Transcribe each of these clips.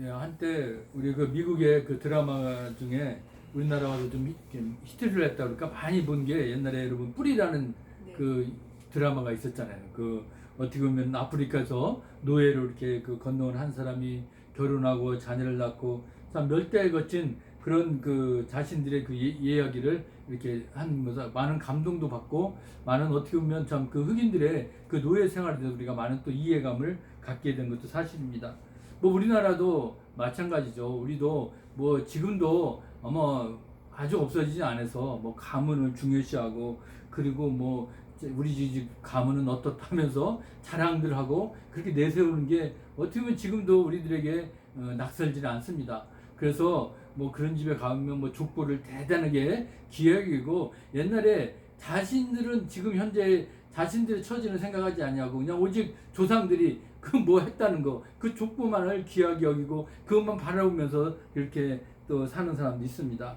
예, 한때 우리 그 미국의 그 드라마 중에 우리나라 와서 좀 히트를 했다 그러니까 많이 본 게 옛날에 여러분 뿌리라는 네. 그 드라마가 있었잖아요. 그 어떻게 보면 아프리카에서 노예로 이렇게 그 건너온 한 사람이 결혼하고 자녀를 낳고 참 멸대에 거친 그런 그 자신들의 그 이야기를 이렇게 하면서 많은 감동도 받고 많은 어떻게 보면 참 그 흑인들의 그 노예 생활에 대해서 우리가 많은 또 이해감을 갖게 된 것도 사실입니다. 뭐 우리나라도 마찬가지죠. 우리도 뭐 지금도 아마 아주 없어지지 않아서 뭐 가문을 중요시하고 그리고 뭐 우리 집 가문은 어떻다면서 자랑들 하고 그렇게 내세우는 게 어떻게 보면 지금도 우리들에게 낯설지는 않습니다. 그래서 뭐 그런 집에 가면 뭐 족보를 대단하게 기억이고 옛날에 자신들은 지금 현재 자신들의 처지는 생각하지 않냐고 그냥 오직 조상들이 그 뭐 했다는 거 그 족보만을 귀하게 여기고 그것만 바라보면서 이렇게 또 사는 사람도 있습니다.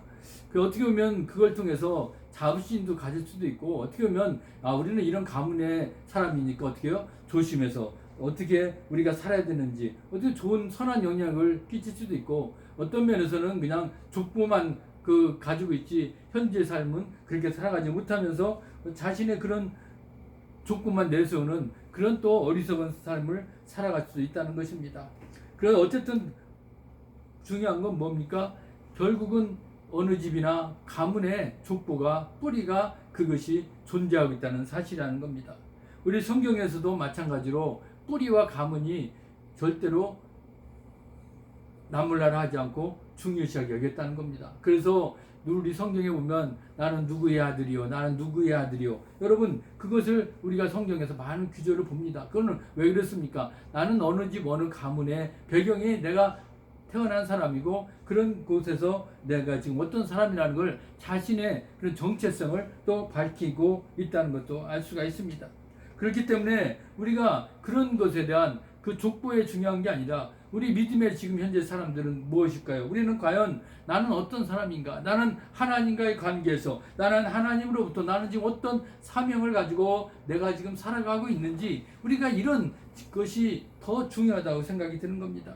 그 어떻게 보면 그걸 통해서 자부심도 가질 수도 있고 어떻게 보면 아 우리는 이런 가문의 사람이니까 어떻게 해요? 조심해서 어떻게 우리가 살아야 되는지 어떻게 좋은 선한 영향을 끼칠 수도 있고 어떤 면에서는 그냥 족보만 그 가지고 있지 현재 삶은 그렇게 살아가지 못하면서 자신의 그런 족보만 내세우는 그런 또 어리석은 삶을 살아갈 수 있다는 것입니다. 그래서 어쨌든 중요한 건 뭡니까? 결국은 어느 집이나 가문의 족보가 뿌리가 그것이 존재하고 있다는 사실이라는 겁니다. 우리 성경에서도 마찬가지로 뿌리와 가문이 절대로 나몰라라 하지 않고 중요시하게 여겼다는 겁니다. 그래서 우리 성경에 보면 나는 누구의 아들이요 나는 누구의 아들이요 여러분 그것을 우리가 성경에서 많은 규절을 봅니다. 그거는 왜 그렇습니까? 나는 어느 집 어느 가문의 배경이 내가 태어난 사람이고 그런 곳에서 내가 지금 어떤 사람이라는 걸 자신의 그런 정체성을 또 밝히고 있다는 것도 알 수가 있습니다. 그렇기 때문에 우리가 그런 것에 대한 그 족보에 중요한 게 아니라 우리 믿음의 지금 현재 사람들은 무엇일까요? 우리는 과연 나는 어떤 사람인가? 나는 하나님과의 관계에서 나는 하나님으로부터 나는 지금 어떤 사명을 가지고 내가 지금 살아가고 있는지 우리가 이런 것이 더 중요하다고 생각이 드는 겁니다.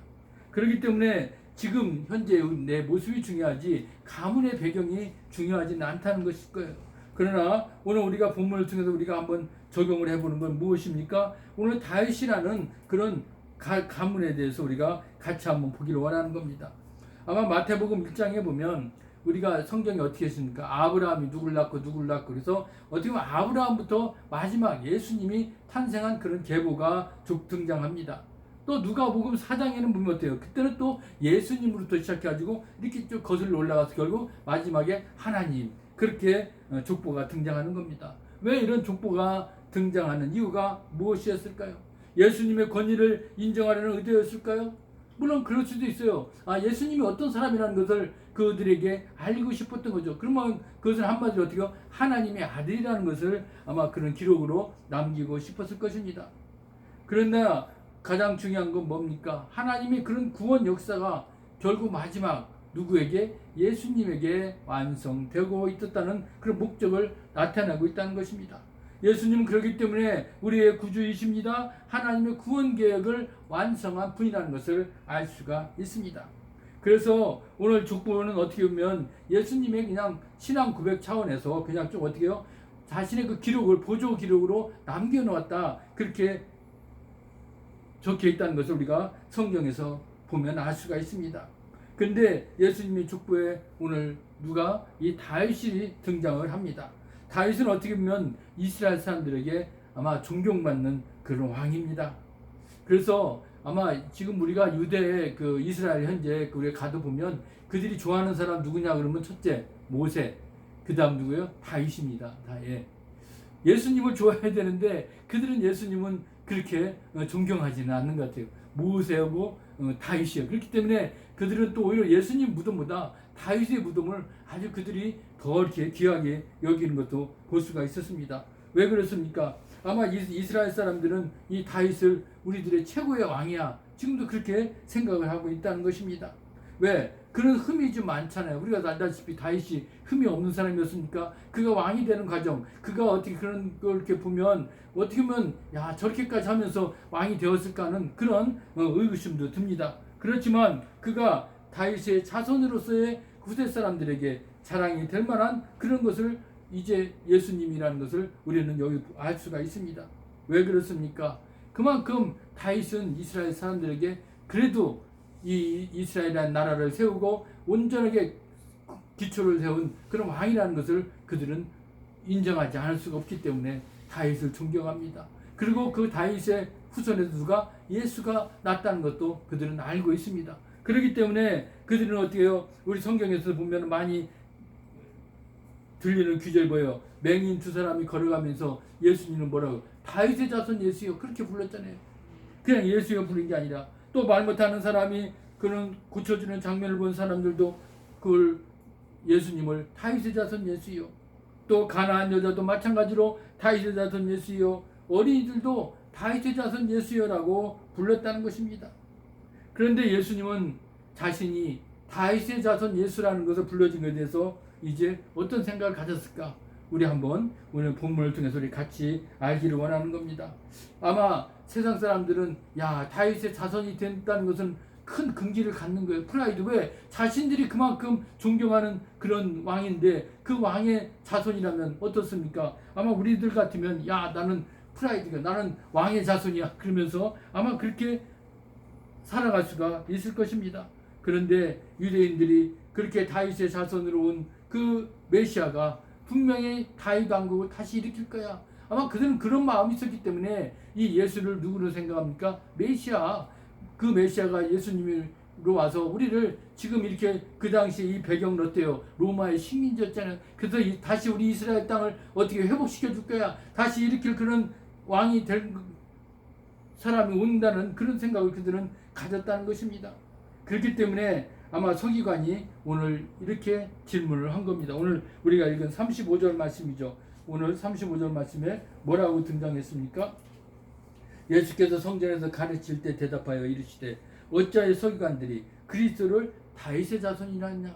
그렇기 때문에 지금 현재 내 모습이 중요하지 가문의 배경이 중요하지는 않다는 것일 거예요. 그러나 오늘 우리가 본문을 통해서 우리가 한번 적용을 해보는 건 무엇입니까? 오늘 다윗이라는 그런 가문에 대해서 우리가 같이 한번 보기를 원하는 겁니다. 아마 마태복음 1장에 보면 우리가 성경이 어떻게 했습니까? 아브라함이 누굴 낳고 그래서 어떻게 보면 아브라함부터 마지막 예수님이 탄생한 그런 계보가 등장합니다. 또 누가복음 4장에는 보면 어때요? 그때는 또 예수님으로부터 시작해가지고 이렇게 쭉 거슬러 올라가서 결국 마지막에 하나님 그렇게 족보가 등장하는 겁니다. 왜 이런 족보가 등장하는 이유가 무엇이었을까요? 예수님의 권위를 인정하려는 의도였을까요? 물론 그럴 수도 있어요. 아 예수님이 어떤 사람이라는 것을 그들에게 알리고 싶었던 거죠. 그러면 그것을 한마디로 어떻게 해요? 하나님의 아들이라는 것을 아마 그런 기록으로 남기고 싶었을 것입니다. 그러나 가장 중요한 건 뭡니까? 하나님의 그런 구원 역사가 결국 마지막 누구에게? 예수님에게 완성되고 있었다는 그런 목적을 나타내고 있다는 것입니다. 예수님은 그렇기 때문에 우리의 구주이십니다. 하나님의 구원 계획을 완성한 분이라는 것을 알 수가 있습니다. 그래서 오늘 족보는 어떻게 보면 예수님의 그냥 신앙 고백 차원에서 그냥 좀 어떻게 해요? 자신의 그 기록을 보조 기록으로 남겨놓았다. 그렇게 적혀 있다는 것을 우리가 성경에서 보면 알 수가 있습니다. 그런데 예수님의 족보에 오늘 누가 이 다윗이 등장을 합니다. 다윗은 어떻게 보면 이스라엘 사람들에게 아마 존경받는 그런 왕입니다. 그래서 아마 지금 우리가 유대의 그 이스라엘 현재 우리가 가도 보면 그들이 좋아하는 사람 누구냐 그러면 첫째 모세, 그 다음 누구예요? 다윗입니다. 예수님을 좋아해야 되는데 그들은 예수님은 그렇게 존경하지는 않는 것 같아요. 모세하고 다윗이에요. 그렇기 때문에 그들은 또 오히려 예수님 무덤보다 다윗의 무덤을 아주 그들이 더 이렇게 귀하게 여기는 것도 볼 수가 있었습니다. 왜 그렇습니까? 아마 이스라엘 사람들은 이 다윗을 우리들의 최고의 왕이야. 지금도 그렇게 생각을 하고 있다는 것입니다. 왜? 그런 흠이 좀 많잖아요. 우리가 알다시피 다윗이 흠이 없는 사람이었으니까 그가 왕이 되는 과정, 그가 어떻게 그런 걸 이렇게 보면 어떻게 보면 야 저렇게까지 하면서 왕이 되었을까 하는 그런 의구심도 듭니다. 그렇지만 그가 다윗의 자손으로서의 후대 사람들에게 자랑이 될 만한 그런 것을 이제 예수님이라는 것을 우리는 여기 알 수가 있습니다. 왜 그렇습니까? 그만큼 다윗은 이스라엘 사람들에게 그래도 이 이스라엘이라는 나라를 세우고 온전하게 기초를 세운 그런 왕이라는 것을 그들은 인정하지 않을 수가 없기 때문에 다윗을 존경합니다. 그리고 그 다윗의 후손에서 누가 예수가 났다는 것도 그들은 알고 있습니다. 그렇기 때문에 그들은 어떻게 해요? 우리 성경에서 보면 많이 들리는 규절 뭐예요? 맹인 두 사람이 걸어가면서 예수님은 뭐라고? 다윗의 자손 예수여 그렇게 불렀잖아요. 그냥 예수여 부른 게 아니라 또 말 못하는 사람이 그런 고쳐주는 장면을 본 사람들도 그걸 예수님을 다윗의 자손 예수여, 또 가나안 여자도 마찬가지로 다윗의 자손 예수여, 어린이들도 다윗의 자손 예수여라고 불렀다는 것입니다. 그런데 예수님은 자신이 다윗의 자손 예수라는 것을 불러준 것에 대해서 이제 어떤 생각을 가졌을까? 우리 한번 오늘 본문을 통해서 우리 같이 알기를 원하는 겁니다. 아마 세상 사람들은 야 다윗의 자손이 된다는 것은 큰 긍지를 갖는 거예요. 프라이드. 왜? 자신들이 그만큼 존경하는 그런 왕인데 그 왕의 자손이라면 어떻습니까? 아마 우리들 같으면 야 나는 프라이드가 나는 왕의 자손이야 그러면서 아마 그렇게 살아갈 수가 있을 것입니다. 그런데 유대인들이 그렇게 다윗의 자손으로 온 그 메시아가 분명히 다윗 왕국을 다시 일으킬 거야. 아마 그들은 그런 마음이 있었기 때문에 이 예수를 누구로 생각합니까? 메시아. 그 메시아가 예수님으로 와서 우리를 지금 이렇게 그 당시에 이 배경은 어때요? 로마의 식민지였잖아요. 그래서 다시 우리 이스라엘 땅을 어떻게 회복시켜 줄 거야. 다시 일으킬 그런 왕이 될 사람이 온다는 그런 생각을 그들은 가졌다는 것입니다. 그렇기 때문에 아마 서기관이 오늘 이렇게 질문을 한 겁니다. 오늘 우리가 읽은 35절 말씀이죠. 오늘 35절 말씀에 뭐라고 등장했습니까? 예수께서 성전에서 가르칠 때 대답하여 이르시되 어찌하여 서기관들이 그리스도를 다윗의 자손이라 했냐?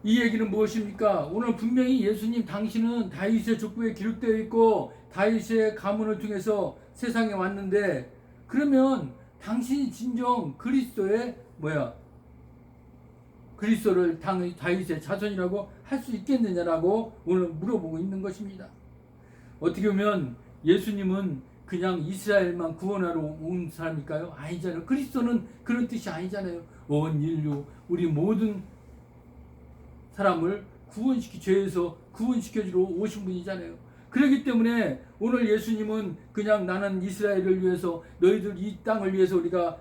이 얘기는 무엇입니까? 오늘 분명히 예수님 당신은 다윗의 족보에 기록되어 있고 다윗의 가문을 통해서 세상에 왔는데 그러면 당신이 진정 그리스도의 그리스도를 다윗의 자손이라고 할 수 있겠느냐라고 오늘 물어보고 있는 것입니다. 어떻게 보면 예수님은 그냥 이스라엘만 구원하러 온 사람일까요? 아니잖아요. 그리스도는 그런 뜻이 아니잖아요. 온 인류 우리 모든 사람을 죄에서 구원시켜주러 오신 분이잖아요. 그렇기 때문에 오늘 예수님은 그냥 나는 이스라엘을 위해서 너희들 이 땅을 위해서 우리가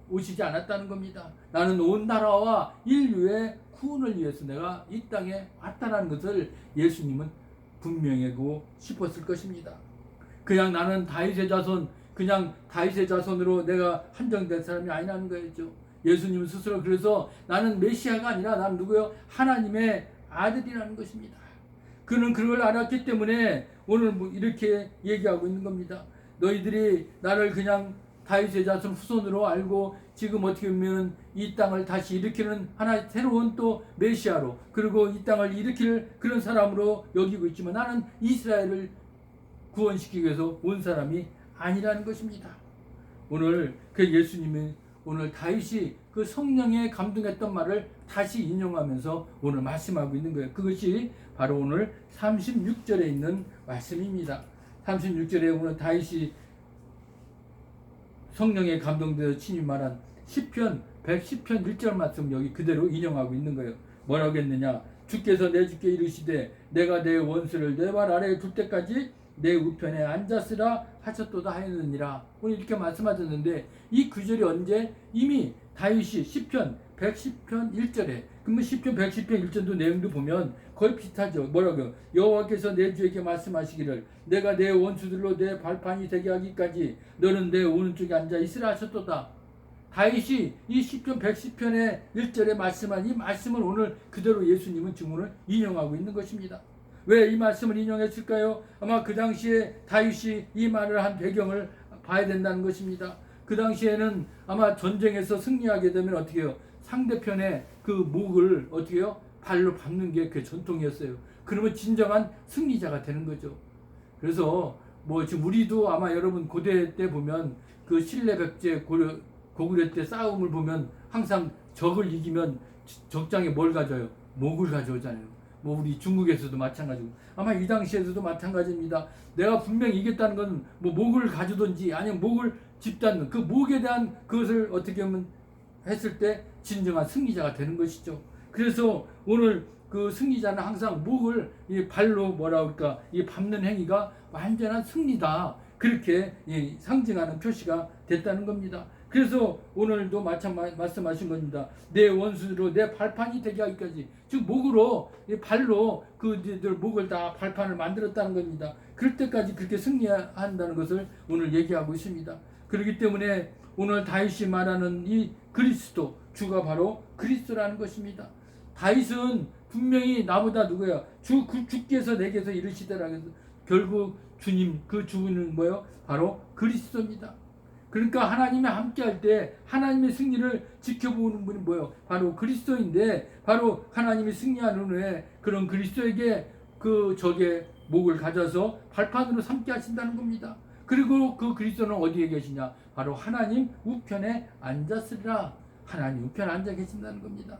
오시지 않았다는 겁니다. 나는 온 나라와 인류의 구원을 위해서 내가 이 땅에 왔다는 것을 예수님은 분명히 하고 싶었을 것입니다. 그냥 나는 다윗의 자손, 그냥 다윗의 자손으로 내가 한정된 사람이 아니라는 거였죠. 예수님 스스로 그래서 나는 메시아가 아니라 나는 누구요? 하나님의 아들이라는 것입니다. 그는 그걸 알았기 때문에 오늘 이렇게 얘기하고 있는 겁니다. 너희들이 나를 그냥 다윗의 자손 후손으로 알고 지금 어떻게 보면 이 땅을 다시 일으키는 하나의 새로운 또 메시아로 그리고 이 땅을 일으킬 그런 사람으로 여기고 있지만 나는 이스라엘을 구원시키기 위해서 온 사람이 아니라는 것입니다. 오늘 그 예수님이 오늘 다윗이 그 성령에 감동했던 말을 다시 인용하면서 오늘 말씀하고 있는 거예요. 그것이 바로 오늘 36절에 있는 말씀입니다. 36절에 오늘 다윗이 성령에 감동되어 친히 말한 시편 110편 1절 말씀 여기 그대로 인용하고 있는 거예요. 뭐라고 했느냐? 주께서 내 주께 이르시되 내가 내 원수를 내 발 아래에 둘 때까지 내 우편에 앉았으라 하셨도다 하였느니라. 오늘 이렇게 말씀하셨는데 이 구절이 언제? 이미 다윗이 시편 110편 1절에 그러면 시편 110편 1절도 내용도 보면 거의 비슷하죠. 뭐라고요? 여호와께서 내 주에게 말씀하시기를 내가 내 원수들로 내 발판이 되게 하기까지 너는 내 오른쪽에 앉아 있으라 하셨도다. 다윗이 이 시편 110편의 1절에 말씀한 이 말씀을 오늘 그대로 예수님은 증언을 인용하고 있는 것입니다. 왜 이 말씀을 인용했을까요? 아마 그 당시에 다윗이 이 말을 한 배경을 봐야 된다는 것입니다. 그 당시에는 아마 전쟁에서 승리하게 되면 어떻게 해요? 상대편의 그 목을 어떻게 해요? 발로 밟는 게 그 전통이었어요. 그러면 진정한 승리자가 되는 거죠. 그래서 지금 우리도 아마 여러분 고대 때 보면 그 신뢰백제 고구려 때 싸움을 보면 항상 적을 이기면 적장에 뭘 가져요? 목을 가져오잖아요. 뭐 우리 중국에서도 마찬가지고 아마 이 당시에서도 마찬가지입니다. 내가 분명히 이겼다는 건 뭐 목을 가져든지 아니면 목을 집다는 그 목에 대한 그것을 어떻게 하면 했을 때 진정한 승리자가 되는 것이죠. 그래서 오늘 그 승리자는 항상 목을 이 발로 뭐라 그럴까 이 밟는 행위가 완전한 승리다. 그렇게 상징하는 표시가 됐다는 겁니다. 그래서 오늘도 말씀하신 겁니다. 내 원수로 내 발판이 되게 하기까지. 즉 목으로 발로 그들 목을 다 발판을 만들었다는 겁니다. 그럴 때까지 그렇게 승리한다는 것을 오늘 얘기하고 있습니다. 그렇기 때문에 오늘 다윗이 말하는 이 그리스도 주가 바로 그리스도라는 것입니다. 다윗은 분명히 나보다 누구야? 주께서 내게서 이르시더라. 그래서 결국 주님 그 주는 뭐요? 바로 그리스도입니다. 그러니까 하나님이 함께할 때 하나님의 승리를 지켜보는 분이 뭐예요? 바로 그리스도인데 바로 하나님이 승리한 후에 그런 그리스도에게 그 적의 목을 가져서 발판으로 삼게 하신다는 겁니다. 그리고 그 그리스도는 어디에 계시냐? 바로 하나님 우편에 앉았으리라. 하나님 우편에 앉아 계신다는 겁니다.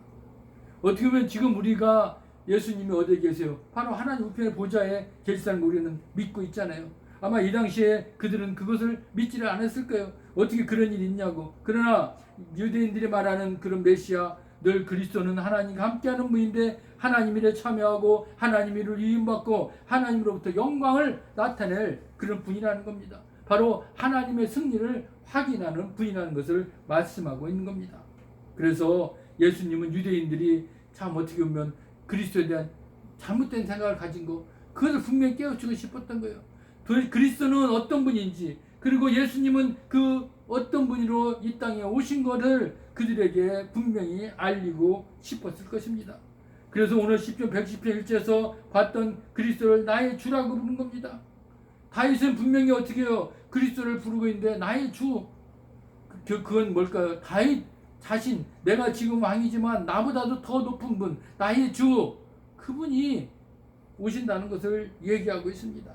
어떻게 보면 지금 우리가 예수님이 어디에 계세요? 바로 하나님 우편의 보좌에 계시다는 걸 우리는 믿고 있잖아요. 아마 이 당시에 그들은 그것을 믿지를 않았을 거예요. 어떻게 그런 일이 있냐고. 그러나 유대인들이 말하는 그런 메시아, 늘 그리스도는 하나님과 함께하는 분인데 하나님 일에 참여하고 하나님 일을 이임받고 하나님으로부터 영광을 나타낼 그런 분이라는 겁니다. 바로 하나님의 승리를 확인하는 분이라는 것을 말씀하고 있는 겁니다. 그래서 예수님은 유대인들이 참 어떻게 보면 그리스도에 대한 잘못된 생각을 가진 거 그것을 분명히 깨우치고 싶었던 거예요. 그리스도는 어떤 분인지 그리고 예수님은 그 어떤 분으로 이 땅에 오신 것을 그들에게 분명히 알리고 싶었을 것입니다. 그래서 오늘 시편 110편 1절에서 봤던 그리스도를 나의 주라고 부르는 겁니다. 다윗은 분명히 어떻게 해요? 그리스도를 부르고 있는데 나의 주 그건 뭘까요? 다윗 자신 내가 지금 왕이지만 나보다도 더 높은 분 나의 주 그분이 오신다는 것을 얘기하고 있습니다.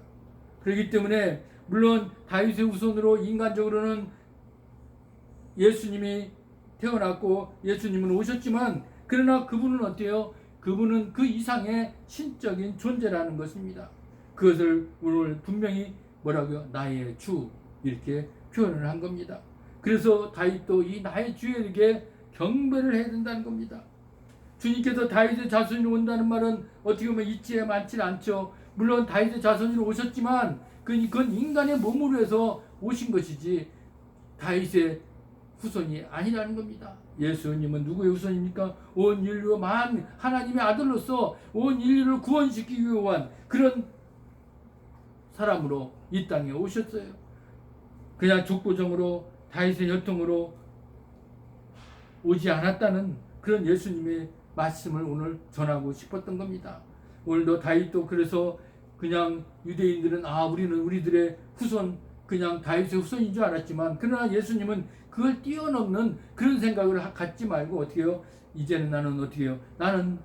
그렇기 때문에 물론 다윗의 후손으로 인간적으로는 예수님이 태어났고 예수님은 오셨지만 그러나 그분은 어때요? 그분은 그 이상의 신적인 존재라는 것입니다. 그것을 오늘 분명히 뭐라고요? 나의 주 이렇게 표현을 한 겁니다. 그래서 다윗도 이 나의 주에게 경배를 해야 된다는 겁니다. 주님께서 다윗의 자손으로 온다는 말은 어떻게 보면 있지에 많지 않죠. 물론 다윗의 자손으로 오셨지만 그건 인간의 몸으로 해서 오신 것이지 다윗의 후손이 아니라는 겁니다. 예수님은 누구의 후손입니까? 온 인류 만 하나님의 아들로서 온 인류를 구원시키기 위한 그런 사람으로 이 땅에 오셨어요. 그냥 족보정으로 다윗의 혈통으로 오지 않았다는 그런 예수님의 말씀을 오늘 전하고 싶었던 겁니다. 오늘도 다윗도 그래서 그냥 유대인들은 우리는 우리들의 후손 그냥 다윗의 후손인 줄 알았지만 그러나 예수님은 그걸 뛰어넘는 그런 생각을 갖지 말고 어떻게 해요? 이제는 나는 어떻게 해요? 나는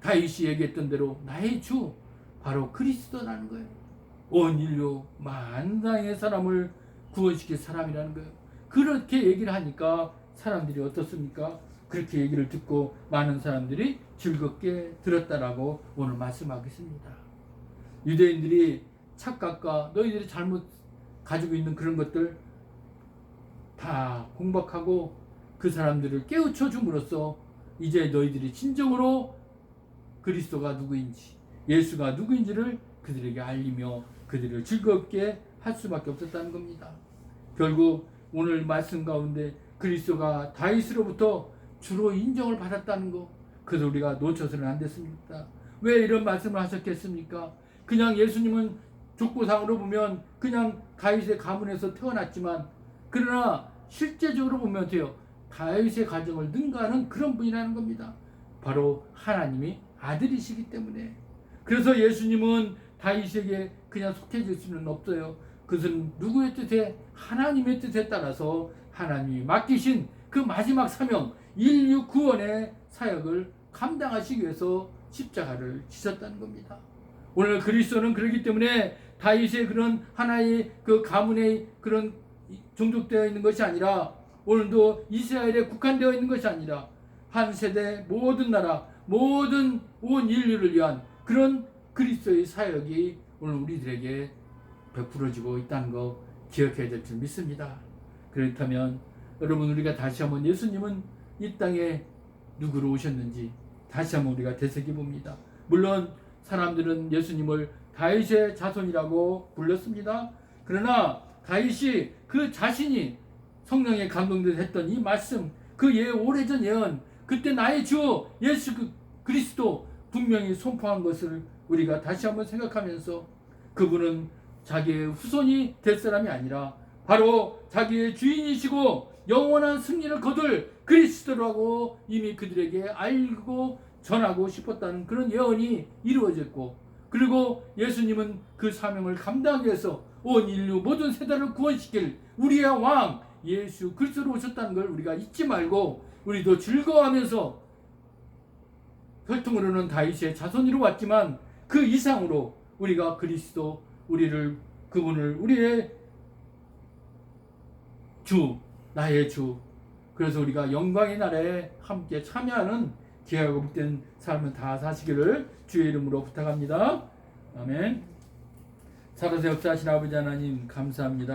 다윗이 얘기했던 대로 나의 주 바로 그리스도라는 거예요. 온 인류 만당의 사람을 구원시킬 사람이라는 거예요. 그렇게 얘기를 하니까 사람들이 어떻습니까? 그렇게 얘기를 듣고 많은 사람들이 즐겁게 들었다라고 오늘 말씀하겠습니다. 유대인들이 착각과 너희들이 잘못 가지고 있는 그런 것들 다 공박하고 그 사람들을 깨우쳐 줌으로써 이제 너희들이 진정으로 그리스도가 누구인지 예수가 누구인지를 그들에게 알리며 그들을 즐겁게 할 수밖에 없었다는 겁니다. 결국 오늘 말씀 가운데 그리스도가 다윗으로부터 주로 인정을 받았다는 거 그래서 우리가 놓쳐서는 안 됐습니다. 왜 이런 말씀을 하셨겠습니까? 그냥 예수님은 족보상으로 보면 그냥 다윗의 가문에서 태어났지만 그러나 실제적으로 보면 돼요. 다윗의 가정을 능가하는 그런 분이라는 겁니다. 바로 하나님이 아들이시기 때문에. 그래서 예수님은 다윗에게 그냥 속해질 수는 없어요. 그것은 누구의 뜻에? 하나님의 뜻에 따라서 하나님이 맡기신 그 마지막 사명, 인류 구원의 사역을 감당하시기 위해서 십자가를 지셨다는 겁니다. 오늘 그리스도는 그렇기 때문에 다윗의 그런 하나의 그 가문의 그런 종족되어 있는 것이 아니라 오늘도 이스라엘에 국한되어 있는 것이 아니라 한 세대 모든 나라 모든 온 인류를 위한 그런 그리스도의 사역이 오늘 우리들에게 베풀어지고 있다는 거 기억해야 될 줄 믿습니다. 그렇다면 여러분 우리가 다시 한번 예수님은 이 땅에 누구로 오셨는지 다시 한번 우리가 되새겨봅니다. 물론 사람들은 예수님을 다윗의 자손이라고 불렀습니다. 그러나 다윗이 그 자신이 성령에 감동돼서 했던 이 말씀, 그 오래전 예언, 그때 나의 주 예수 그리스도 분명히 선포한 것을 우리가 다시 한번 생각하면서 그분은 자기의 후손이 될 사람이 아니라 바로 자기의 주인이시고 영원한 승리를 거둘 그리스도라고 이미 그들에게 알고 전하고 싶었다는 그런 예언이 이루어졌고, 그리고 예수님은 그 사명을 감당하기 위해서 온 인류 모든 세대를 구원시킬 우리의 왕 예수 그리스도로 오셨다는 걸 우리가 잊지 말고 우리도 즐거워하면서 혈통으로는 다윗의 자손으로 왔지만 그 이상으로 우리가 그리스도 그분을 우리의 주, 나의 주, 그래서 우리가 영광의 날에 함께 참여하는 기회가 복된 삶을 다 사시기를 주의 이름으로 부탁합니다. 아멘. 살아서 역사하신 아버지 하나님 감사합니다.